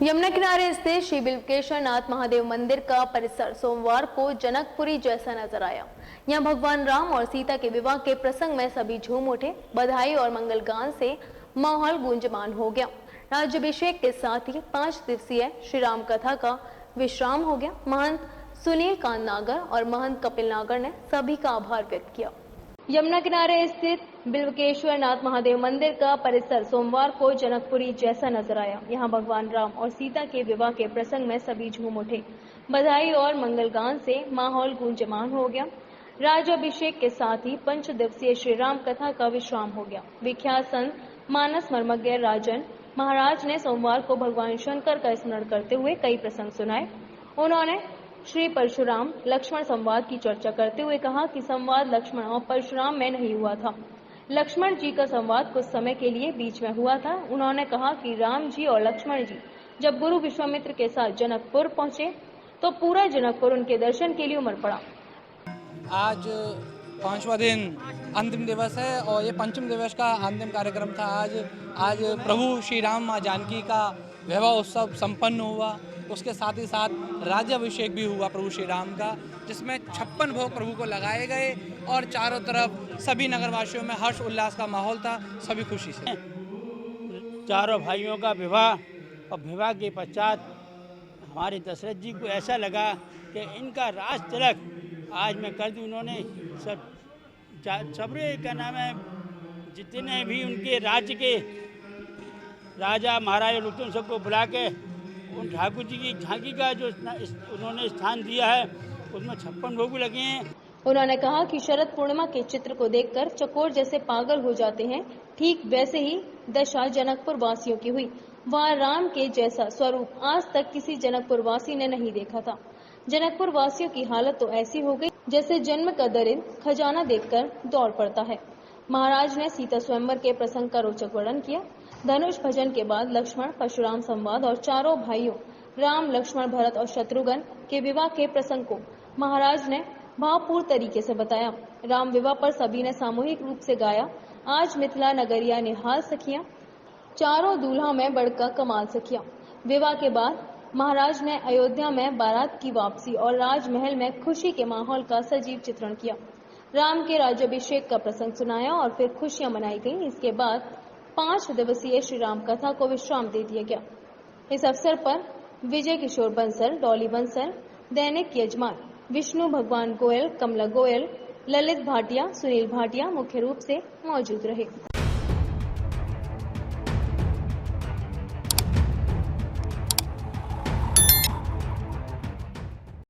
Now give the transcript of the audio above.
यमुना किनारे स्थित श्री बिल्वकेश्वर नाथ महादेव मंदिर का परिसर सोमवार को जनकपुरी जैसा नजर आया। यहाँ भगवान राम और सीता के विवाह के प्रसंग में सभी झूम उठे। बधाई और मंगल गान से माहौल गूंजमान हो गया। राज्याभिषेक के साथ ही 5 दिवसीय श्री राम कथा का विश्राम हो गया। महंत सुनील कांत नागर और महंत कपिल नागर ने सभी का आभार व्यक्त किया। यमुना किनारे स्थित बिल्वकेश्वर नाथ महादेव मंदिर का परिसर सोमवार को जनकपुरी जैसा नजर आया। यहाँ भगवान राम और सीता के विवाह के प्रसंग में सभी झूम उठे। बधाई और मंगल गान से माहौल गूंजमान हो गया। राज्याभिषेक के साथ ही 5 दिवसीय श्री राम कथा का विश्राम हो गया। विख्यात संत मानस मर्मज्ञ राजन महाराज ने सोमवार को भगवान शंकर का स्मरण करते हुए कई प्रसंग सुनाए। उन्होंने श्री परशुराम लक्ष्मण संवाद की चर्चा करते हुए कहा कि संवाद लक्ष्मण और परशुराम में नहीं हुआ था। लक्ष्मण जी का संवाद कुछ समय के लिए बीच में हुआ था। उन्होंने कहा कि राम जी और लक्ष्मण जी जब गुरु विश्वामित्र के साथ जनकपुर पहुंचे तो पूरा जनकपुर उनके दर्शन के लिए उमड़ पड़ा। आज 5वां दिन अंतिम दिवस है और ये पंचम दिवस का अंतिम कार्यक्रम था। आज प्रभु श्री राम माँ जानकी का वैभव उत्सव संपन्न हुआ। उसके साथ ही साथ राज्याभिषेक भी हुआ प्रभु श्री राम का, जिसमें 56 भोग प्रभु को लगाए गए और चारों तरफ सभी नगरवासियों में हर्ष उल्लास का माहौल था। सभी खुशी से चारों भाइयों का विवाह और विवाह के पश्चात हमारे दशरथ जी को ऐसा लगा कि इनका राज तिलक आज मैं कर दूं। उन्होंने सबरे का नाम है जितने भी उनके राज्य के राजा महाराजा लोग उन सबको बुला के उन ठाकुर जी की झांकी का जो उन्होंने स्थान दिया है उसमें 56 भोग लगे हैं। उन्होंने कहा कि शरद पूर्णिमा के चित्र को देखकर चकोर जैसे पागल हो जाते हैं, ठीक वैसे ही दशा जनकपुर वासियों की हुई। वहाँ राम के जैसा स्वरूप आज तक किसी जनकपुर वासी ने नहीं देखा था। जनकपुर वासियों की हालत तो ऐसी हो गई जैसे जन्म का दरिद्र खजाना देखकर दौड़ पड़ता है। महाराज ने सीता स्वयंवर के प्रसंग का रोचक वर्णन किया। धनुष भजन के बाद लक्ष्मण परशुराम संवाद और चारों भाइयों राम लक्ष्मण भरत और शत्रुघ्न के विवाह के प्रसंग को महाराज ने भावपूर्ण तरीके से बताया। राम विवाह पर सभी ने सामूहिक रूप से गाया। आज मिथिला नगरिया निहाल सखियां, चारों दूल्हा में बढ़कर कमाल सखियां। विवाह के बाद महाराज ने अयोध्या में बारात की वापसी और राजमहल में खुशी के माहौल का सजीव चित्रण किया। राम के राज्याभिषेक का प्रसंग सुनाया और फिर खुशियां मनाई गई। इसके बाद 5 दिवसीय श्री राम कथा को विश्राम दे दिया गया। इस अवसर पर विजय किशोर बंसल, डॉली बंसल, दैनिक यजमान, विष्णु भगवान गोयल, कमला गोयल, ललित भाटिया, सुनील भाटिया मुख्य रूप से मौजूद रहे।